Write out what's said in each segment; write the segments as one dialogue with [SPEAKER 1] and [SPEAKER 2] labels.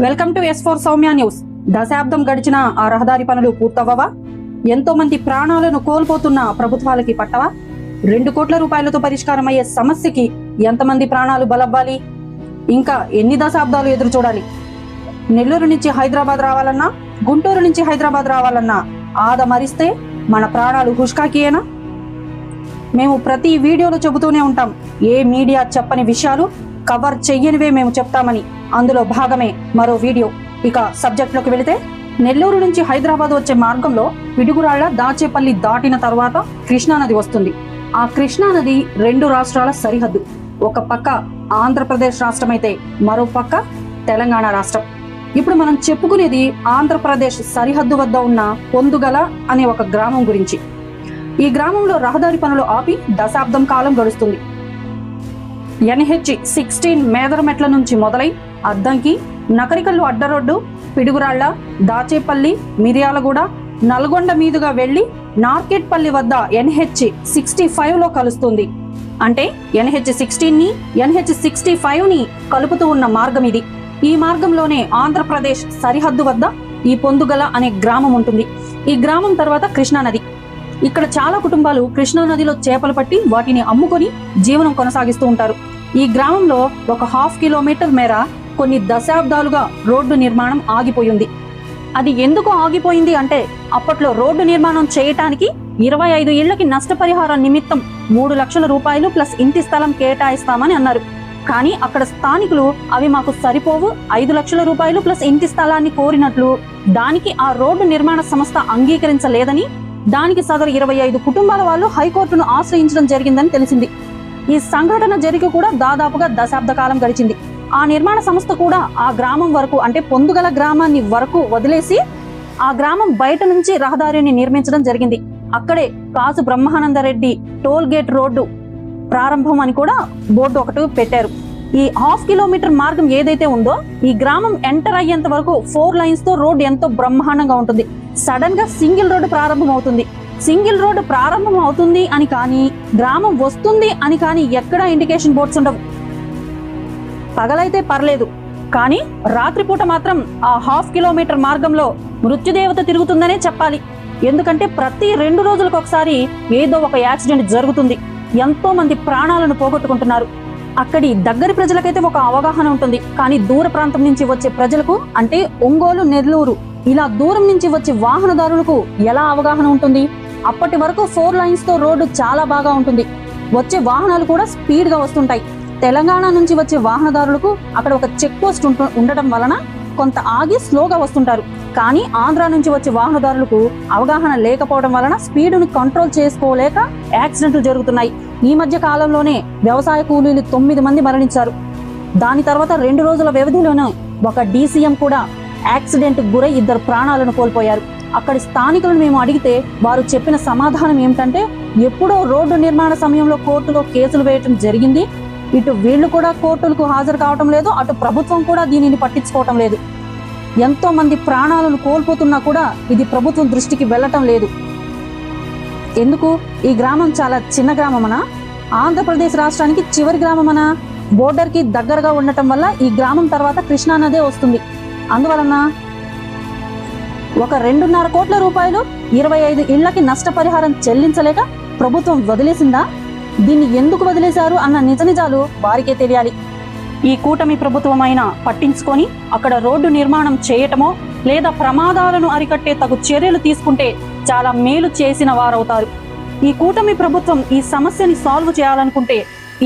[SPEAKER 1] Welcome to S4 Soumya news. దశాబ్దం గడిచిన ఆ రహదారి పనులు పూర్తవ్వవా? ఎంతో మంది ప్రాణాలను కోల్పోతున్న ప్రభుత్వాలకి పట్టవా? 2 కోట్ల రూపాయలతో పరిష్కారం అయ్యే సమస్యకి ఎంతమంది ప్రాణాలు బలవ్వాలి? ఇంకా ఎన్ని దశాబ్దాలు ఎదురు చూడాలి? నెల్లూరు నుంచి హైదరాబాద్ రావాలన్నా, గుంటూరు నుంచి హైదరాబాద్ రావాలన్నా ఆదమరిస్తే మన ప్రాణాలు హుష్కాకియేనా? మేము ప్రతి వీడియోలో చెబుతూనే ఉంటాం, ఏ మీడియా చెప్పని విషయాలు కవర్ చెయ్యనివే మేము చెప్తామని. అందులో భాగమే మరో వీడియో. ఇక సబ్జెక్ట్లోకి వెళితే, నెల్లూరు నుంచి హైదరాబాద్ వచ్చే మార్గంలో పిడుగురాళ్ల దాచేపల్లి దాటిన తర్వాత కృష్ణానది వస్తుంది. ఆ కృష్ణానది 2 రాష్ట్రాల సరిహద్దు. ఒక పక్క ఆంధ్రప్రదేశ్ రాష్ట్రం అయితే మరో పక్క తెలంగాణ రాష్ట్రం. ఇప్పుడు మనం చెప్పుకునేది ఆంధ్రప్రదేశ్ సరిహద్దు వద్ద ఉన్న పొందుగల అనే ఒక గ్రామం గురించి. ఈ గ్రామంలో రహదారి పనులు ఆపి దశాబ్దం కాలం గడుస్తుంది. NH-16 మేదరమెట్ల నుంచి మొదలై అద్దంకి, నకరికల్లు అడ్డరోడ్డు, పిడుగురాళ్ల, దాచేపల్లి, మిర్యాలగూడ, నల్గొండ మీదుగా వెళ్లి నార్కెట్పల్లి వద్ద NH-65లో కలుస్తుంది. అంటే NH-16ని NH-65ని కలుపుతూ ఉన్న మార్గం ఇది. ఈ మార్గంలోనే ఆంధ్రప్రదేశ్ సరిహద్దు వద్ద ఈ పొందుగల అనే గ్రామం ఉంటుంది. ఈ గ్రామం తర్వాత కృష్ణానది. ఇక్కడ చాలా కుటుంబాలు కృష్ణానదిలో చేపలు పట్టి వాటిని అమ్ముకొని జీవనం కొనసాగిస్తూ ఉంటారు. ఈ గ్రామంలో ఒక 1/2 కిలోమీటర్ మేర కొన్ని దశాబ్దాలుగా రోడ్డు నిర్మాణం ఆగిపోయింది. అది ఎందుకు ఆగిపోయింది అంటే, అప్పట్లో రోడ్డు నిర్మాణం చేయటానికి 25 ఇళ్లకి నష్టపరిహారం నిమిత్తం 3 లక్షల రూపాయలు ప్లస్ ఇంటి స్థలం కేటాయిస్తామని అన్నారు. కానీ అక్కడ స్థానికులు అవి మాకు సరిపోవు, 5 లక్షల రూపాయలు ప్లస్ ఇంటి స్థలాన్ని కోరినట్లు, దానికి ఆ రోడ్డు నిర్మాణ సంస్థ అంగీకరించలేదని, దానికి సదరు 25 కుటుంబాల వాళ్ళు హైకోర్టును ఆశ్రయించడం జరిగిందని తెలిసింది. ఈ సంఘటన జరిగి కూడా దాదాపుగా దశాబ్ద కాలం గడిచింది. ఆ నిర్మాణ సంస్థ కూడా ఆ గ్రామం వరకు, అంటే పొందుగల గ్రామాన్ని వరకు వదిలేసి ఆ గ్రామం బయట నుంచి రహదారిని నిర్మించడం జరిగింది. అక్కడే కాసు బ్రహ్మానందరెడ్డి టోల్ గేట్ రోడ్డు ప్రారంభం అని కూడా బోర్డు ఒకటి పెట్టారు. ఈ 1/2 కిలోమీటర్ మార్గం ఏదైతే ఉందో, ఈ గ్రామం ఎంటర్ అయ్యేంత వరకు 4 లైన్స్ తో రోడ్డు ఎంతో బ్రహ్మాండంగా ఉంటుంది. సడన్ గా సింగిల్ రోడ్డు ప్రారంభం అవుతుంది. సింగిల్ రోడ్డు ప్రారంభం అవుతుంది అని కానీ, గ్రామం వస్తుంది అని కానీ ఎక్కడా ఇండికేషన్ బోర్డ్స్ ఉండవు. పగలైతే పర్లేదు, కానీ రాత్రిపూట మాత్రం ఆ 1/2 కిలోమీటర్ మార్గంలో మృత్యుదేవత తిరుగుతుందనే చెప్పాలి. ఎందుకంటే ప్రతి 2 రోజులకు ఒకసారి ఏదో ఒక యాక్సిడెంట్ జరుగుతుంది. ఎంతో మంది ప్రాణాలను పోగొట్టుకుంటున్నారు. అక్కడి దగ్గరి ప్రజలకైతే ఒక అవగాహన ఉంటుంది, కానీ దూర ప్రాంతం నుంచి వచ్చే ప్రజలకు, అంటే ఒంగోలు, నెల్లూరు ఇలా దూరం నుంచి వచ్చే వాహనదారులకు ఎలా అవగాహన ఉంటుంది? అప్పటి వరకు 4 లైన్స్ తో రోడ్డు చాలా బాగా ఉంటుంది. వచ్చే వాహనాలు కూడా స్పీడ్ గా వస్తుంటాయి. తెలంగాణ నుంచి వచ్చే వాహనదారులకు అక్కడ ఒక చెక్ పోస్ట్ ఉండటం వలన కొంత ఆగి స్లోగా వస్తుంటారు. కానీ ఆంధ్ర నుంచి వచ్చే వాహనదారులకు అవగాహన లేకపోవడం వలన స్పీడును కంట్రోల్ చేసుకోలేక యాక్సిడెంట్లు జరుగుతున్నాయి. ఈ మధ్య కాలంలోనే వ్యవసాయ కూలీలు 9 మంది మరణించారు. దాని తర్వాత 2 రోజుల వ్యవధిలోనే ఒక DCM కూడా యాక్సిడెంట్ గురై 2 ప్రాణాలను కోల్పోయారు. అక్కడి స్థానికులను మేము అడిగితే వారు చెప్పిన సమాధానం ఏమిటంటే, ఎప్పుడో రోడ్డు నిర్మాణ సమయంలో కోర్టులో కేసులు వేయటం జరిగింది. ఇటు వీళ్ళు కూడా కోర్టులకు హాజరు కావటం లేదు, అటు ప్రభుత్వం కూడా దీనిని పట్టించుకోవటం లేదు. ఎంతో మంది ప్రాణాలను కోల్పోతున్నా కూడా ఇది ప్రభుత్వం దృష్టికి వెళ్ళటం లేదు. ఎందుకు? ఈ గ్రామం చాలా చిన్న గ్రామమనా? ఆంధ్రప్రదేశ్ రాష్ట్రానికి చివరి గ్రామమనా? బోర్డర్ కి దగ్గరగా ఉండటం వల్ల ఈ గ్రామం తర్వాత కృష్ణానదే వస్తుంది. అందువలన ఒక 2.5 కోట్ల రూపాయలు 25 ఇళ్లకి నష్టపరిహారం చెల్లించలేక ప్రభుత్వం వదిలేసిందా? దీన్ని ఎందుకు వదిలేశారు అన్న నిజాలు వారికే తెలియాలి. ఈ కూటమి ప్రభుత్వం అయినా పట్టించుకొని అక్కడ రోడ్డు నిర్మాణం చేయటమో లేదా ప్రమాదాలను అరికట్టే తగు చర్యలు తీసుకుంటే చాలా మేలు చేసిన వారవుతారు. ఈ కూటమి ప్రభుత్వం ఈ సమస్యని సాల్వ్ చేయాలనుకుంటే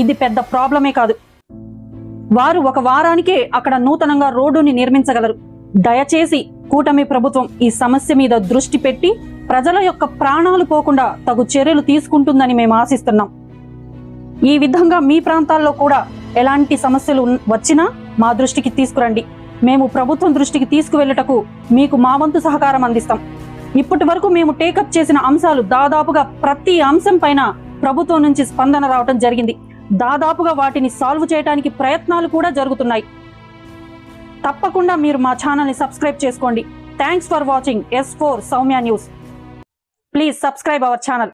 [SPEAKER 1] ఇది పెద్ద ప్రాబ్లమే కాదు. వారు ఒక వారానికే అక్కడ నూతనంగా రోడ్డుని నిర్మించగలరు. దయచేసి కూటమి ప్రభుత్వం ఈ సమస్య మీద దృష్టి పెట్టి ప్రజల యొక్క ప్రాణాలు పోకుండా తగు చర్యలు తీసుకుంటుందని మేము ఆశిస్తున్నాం. ఈ విధంగా మీ ప్రాంతాల్లో కూడా ఎలాంటి సమస్యలు వచ్చినా మా దృష్టికి తీసుకురండి. మేము ప్రభుత్వం దృష్టికి తీసుకువెళ్ళటకు మీకు మా వంతు సహకారం అందిస్తాం. ఇప్పటి వరకు మేము టేకప్ చేసిన అంశాలు దాదాపుగా ప్రతి అంశం పైన ప్రభుత్వం నుంచి స్పందన రావటం జరిగింది. దాదాపుగా వాటిని సాల్వ్ చేయడానికి ప్రయత్నాలు కూడా జరుగుతున్నాయి. తప్పకుండా మీరు మా ఛానల్ని సబ్స్క్రైబ్ చేసుకోండి. Thanks for watching S4 Soumya news. Please subscribe our channel.